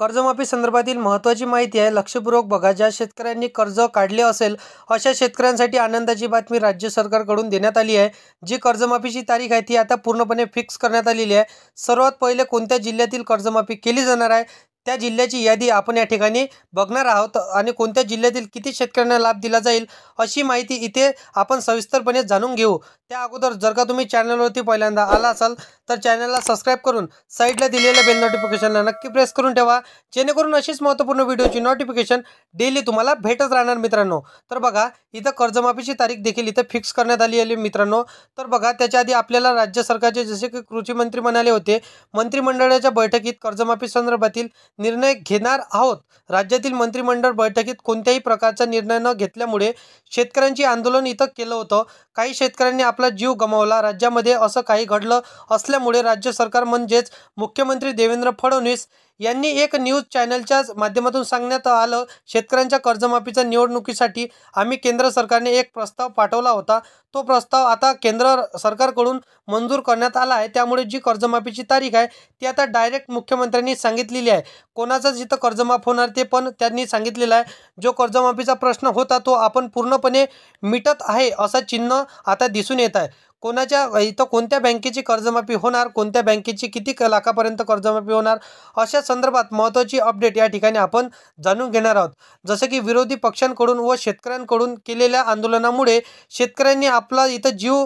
कर्जमाफी संदर्भातील महत्त्वाची माहिती आहे. लक्षपूर्वक बघा. ज्या शेतकऱ्यांनी कर्ज काढले असेल अशा शेतकऱ्यांसाठी आनंदाची बातमी राज्य सरकारकडून देण्यात आली आहे. जी कर्जमाफीची तारीख आहे ती आता पूर्णपणे फिक्स करण्यात आलेली आहे. सर्वात पहिले कोणत्या जिल्ह्यातील कर्जमाफी केली जाणार आहे त्या जिल्ह्याची यादी आपण या ठिकाणी बघणार आहोत आणि कोणत्या जिल्ह्यातील किती शेतकऱ्यांना लाभ दिला जाईल अशी माहिती इथे आपण सविस्तरपणे जाणून घेऊ. त्या अगोदर जर का तुम्ही चॅनलवरती पहिल्यांदा आला असाल तर चॅनलला सबस्क्राईब करून साईडला दिलेल्या बेल नोटिफिकेशनला नक्की प्रेस करून ठेवा, जेणेकरून अशीच महत्त्वपूर्ण व्हिडिओची नोटिफिकेशन डेली तुम्हाला भेटत राहणार मित्रांनो. तर बघा इथं कर्जमाफीची तारीख देखील इथं फिक्स करण्यात आली आहे मित्रांनो. तर बघा त्याच्या आधी आपल्याला राज्य सरकारचे जसे की कृषी मंत्री म्हणाले होते, मंत्रिमंडळाच्या बैठकीत कर्जमाफी संदर्भातील निर्णय घेणार आहोत. राज्यातील मंत्रिमंडळ बैठकीत कोणत्याही प्रकारचा निर्णय न घेतल्यामुळे शेतकऱ्यांची आंदोलन इथं केलं होतं. काही शेतकऱ्यांनी आपला जीव गमावला. राज्यामध्ये असं काही घडलं असल्यामुळे राज्य सरकार म्हणजेच मुख्यमंत्री देवेंद्र फडणवीस यांनी एक न्यूज चॅनलच्या माध्यमातून सांगण्यात आलं, शेतकऱ्यांच्या कर्जमाफीच्या निवडणुकीसाठी आम्ही केंद्र सरकारने एक प्रस्ताव पाठवला होता. तो प्रस्ताव आता केंद्र सरकारकडून मंजूर करण्यात आला आहे. त्यामुळे जी कर्जमाफीची तारीख आहे ती आता डायरेक्ट मुख्यमंत्र्यांनी सांगितलेली आहे. कोणाचं जिथं कर्जमाफ होणार ते पण त्यांनी सांगितलेलं आहे. जो कर्जमाफीचा प्रश्न होता तो आपण पूर्णपणे मिटत आहे असं चिन्ह आता दिसून येत आहे. कोणाच्या इथं कोणत्या बँकेची कर्जमाफी होणार, कोणत्या बँकेची किती लाखापर्यंत कर्जमाफी होणार अशा संदर्भात महत्त्वाची अपडेट या ठिकाणी आपण जाणून घेणार आहोत. जसं की विरोधी पक्षांकडून व शेतकऱ्यांकडून केलेल्या आंदोलनामुळे शेतकऱ्यांनी आपला इथं जीव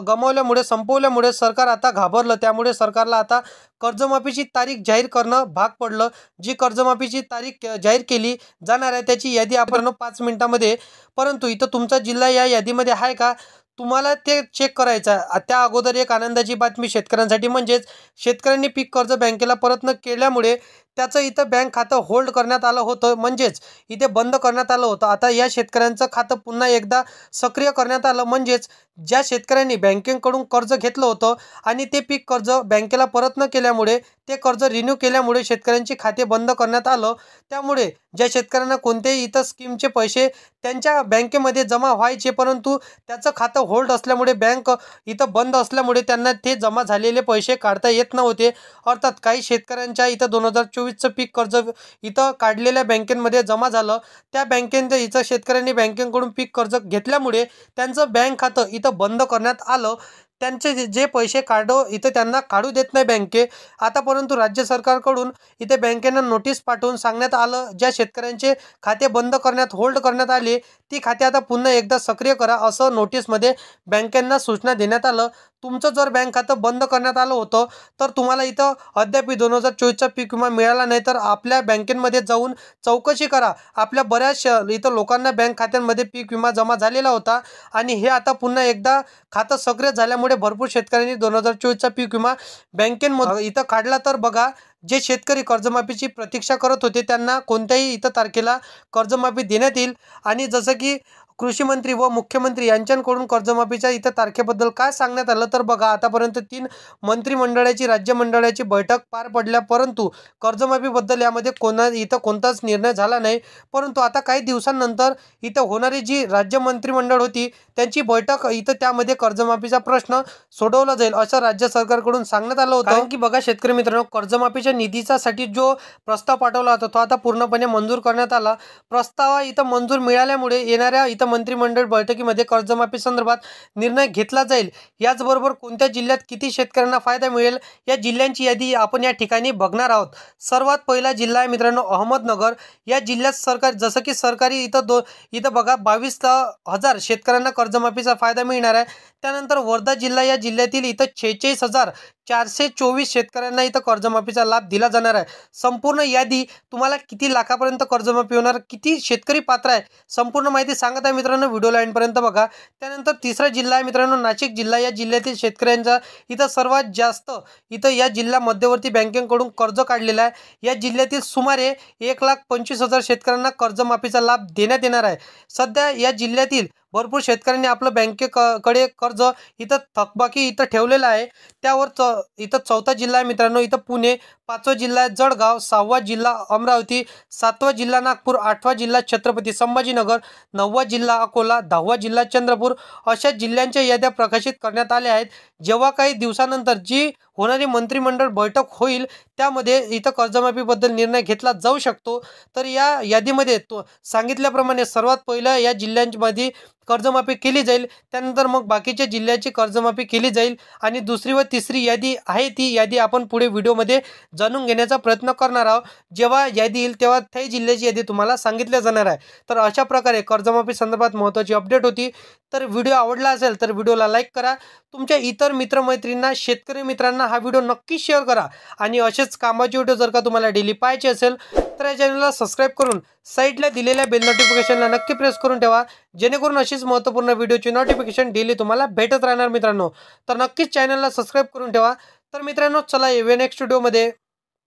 गमावल्यामुळे संपवल्यामुळे सरकार आता घाबरलं. त्यामुळे सरकारला आता कर्जमाफीची तारीख जाहीर करणं भाग पडलं. जी कर्जमाफीची तारीख जाहीर केली जाणार आहे त्याची यादी आपण 5 मिनिटांमध्ये, परंतु इथं तुमचा जिल्हा या यादीमध्ये आहे का तुम्हाला ते चेक करायचं आहे. त्या अगोदर एक आनंदाची बातमी शेतकऱ्यांसाठी, म्हणजेच शेतकऱ्यांनी पीक कर्ज बँकेला परत न केल्यामुळे त्याचं इथं बँक खातं होल्ड करण्यात आलं होतं, म्हणजेच इथे बंद करण्यात आलं होतं. आता या शेतकऱ्यांचं खातं पुन्हा एकदा सक्रिय करण्यात आलं. म्हणजेच ज्या शेतकऱ्यांनी बँकेकडून कर्ज घेतलं होतं आणि ते पीक कर्ज बँकेला परत न केल्यामुळे ते कर्ज रिन्यू केल्यामुळे शेतकऱ्यांची खाते बंद करण्यात आलं. त्यामुळे ज्या शेतकऱ्यांना कोणत्याही इथं स्कीमचे पैसे त्यांच्या बँकेमध्ये जमा व्हायचे, परंतु त्याचं खातं होल्ड असल्यामुळे बँक इथं बंद असल्यामुळे त्यांना ते जमा झालेले पैसे काढता येत नव्हते. अर्थात काही शेतकऱ्यांच्या इथं 2024चं पीक कर्ज इथं काढलेल्या बँकेमध्ये जमा झालं. त्या बँकेचं इथं शेतकऱ्यांनी बँकेकडून पीक कर्ज घेतल्यामुळे त्यांचं बँक खातं इथं बंद करण्यात आलं. त्यांचे जे पैसे इथं त्यांना काढू देत नाही बँके आता. परंतु राज्य सरकारकडून इथे बँकेनं नोटीस पाठवून सांगण्यात आलं, ज्या शेतकऱ्यांचे खाते बंद करण्यात होल्ड करण्यात आले ती खाते आता पुन्हा एकदा सक्रिय करा असं नोटीसमध्ये बँकांना सूचना देण्यात आलं. तुमचं जर बँक खातं बंद करण्यात आलं होतं तर तुम्हाला इथं अद्याप 2024चा पीक विमा मिळाला नाही तर आपल्या बँकेमध्ये जाऊन चौकशी करा. आपल्या बऱ्याच इथं लोकांना बँक खात्यांमध्ये पीक विमा जमा झालेला होता आणि हे आता पुन्हा एकदा खातं सक्रिय झाल्यामुळे भरपूर शेतकऱ्यांनी 2024चा पीक विमा बँकेमध्ये इथं काढला. तर बघा जे शेतकरी कर्जमाफीची प्रतीक्षा करत होते त्यांना कोणत्याही इथं तारखेला कर्जमाफी देण्यात येईल. आणि जसं की कृषी मंत्री व मुख्यमंत्री यांच्याकडून कर्जमाफीच्या इथं तारखेबद्दल काय सांगण्यात आलं तर बघा आतापर्यंत 3 मंत्रिमंडळाची राज्यमंडळाची बैठक पार पडल्या, परंतु कर्जमाफीबद्दल यामध्ये इथं कोणताच निर्णय झाला नाही. परंतु आता काही दिवसांनंतर इथं होणारी जी राज्य मंत्रिमंडळ होती त्यांची बैठक इथं त्यामध्ये कर्जमाफीचा प्रश्न सोडवला जाईल असं राज्य सरकारकडून सांगण्यात आलं होतं. कारण की बघा शेतकरी मित्रांनो, कर्जमाफीच्या निधीसाठी जो प्रस्ताव पाठवला होता तो आता पूर्णपणे मंजूर करण्यात आला. प्रस्ताव इथं मंजूर मिळाल्यामुळे येणाऱ्या इथं मंत्रिमंडळ बैठकीमध्ये कर्जमाफी संदर्भात निर्णय घेतला जाईल. याचबरोबर कोणत्या जिल्ह्यात किती शेतकऱ्यांना फायदा मिळेल या जिल्ह्यांची यादी आपण या ठिकाणी बघणार आहोत. सर्वात पहिला जिल्हा आहे मित्रांनो अहमदनगर. या जिल्ह्यात जसं की सरकारी इथं बघा 22,000 शेतकऱ्यांना कर्जमाफीचा फायदा मिळणार आहे. त्यानंतर वर्धा जिल्हा, या जिल्ह्यातील इथं 46,424 शेतकऱ्यांना इथं कर्जमाफीचा लाभ दिला जाणार आहे. संपूर्ण यादी तुम्हाला किती लाखापर्यंत कर्जमाफी होणार, किती शेतकरी पात्र आहे, संपूर्ण माहिती सांगत आहे मित्रांनो, व्हिडिओ लाईनपर्यंत बघा. त्यानंतर तिसरा जिल्हा आहे मित्रांनो नाशिक जिल्हा. या जिल्ह्यातील शेतकऱ्यांचा इथं सर्वात जास्त इथं या जिल्हा मध्यवर्ती बँकेकडून कर्ज काढलेला आहे. या जिल्ह्यातील सुमारे 1,25,000 शेतकऱ्यांना कर्जमाफीचा लाभ देण्यात येणार आहे. सध्या या जिल्ह्यातील भरपूर शेतकऱ्यांनी आपलं बँकेकडे कर्ज इथं थकबाकी इथं ठेवलेलं आहे. त्यावर इथं चौथा जिल्हा आहे मित्रांनो इथं पुणे. 5वा जिल्हा जळगाव, 6वा जिल्हा अमरावती, 7वा जिल्हा नागपूर, 8वा जिल्हा छत्रपती संभाजीनगर, 9वा जिल्हा अकोला, 10वा जिल्हा चंद्रपूर अशा जिल्ह्यांच्या याद्या प्रकाशित करण्यात आल्या आहेत। जेव्हा काही दिवसानंतर जी होणारी मंत्रिमंडळ बैठक होईल त्यामध्ये इथं कर्जमाफीबद्दल निर्णय घेतला जाऊ शकतो। तर या यादीमध्ये सांगितल्याप्रमाणे सर्वात पहिलं या जिल्ह्यांमध्ये कर्जमाफी केली जाईल, त्यानंतर मग बाकीच्या जिल्ह्याची कर्जमाफी केली जाईल आणि दुसरी व तिसरी यादी आहे ती यादी आपण पुढे व्हिडिओमध्ये जाणून घेण्याचा प्रयत्न करणार आहोत। जेव्हा यादी येईल तेव्हा त्या जिल्ह्याची यादी तुम्हाला सांगितल्या जाणार आहे। तर अशा प्रकारे कर्जमाफी संदर्भात महत्त्वाची अपडेट होती। तर व्हिडिओ आवडला असेल तर व्हिडिओला लाईक करा, तुमच्या इतर मित्रमैत्रिणींना, शेतकरी मित्रांना हा व्हिडिओ नक्की शेअर करा आणि असेच कामाचे व्हिडिओ जर का तुम्हाला डेली पाहायचे असेल तर या चॅनलला सबस्क्राईब करून साईडला दिलेल्या बेल नोटिफिकेशनला नक्की प्रेस करून ठेवा, जेणेकरून अशीच महत्त्वपूर्ण व्हिडिओची नोटिफिकेशन डेली तुम्हाला भेटत राहणार मित्रांनो। तर नक्कीच चॅनलला सबस्क्राईब करून ठेवा। तर मित्रांनो चला येऊया नेक्स्ट व्हिडिओमध्ये।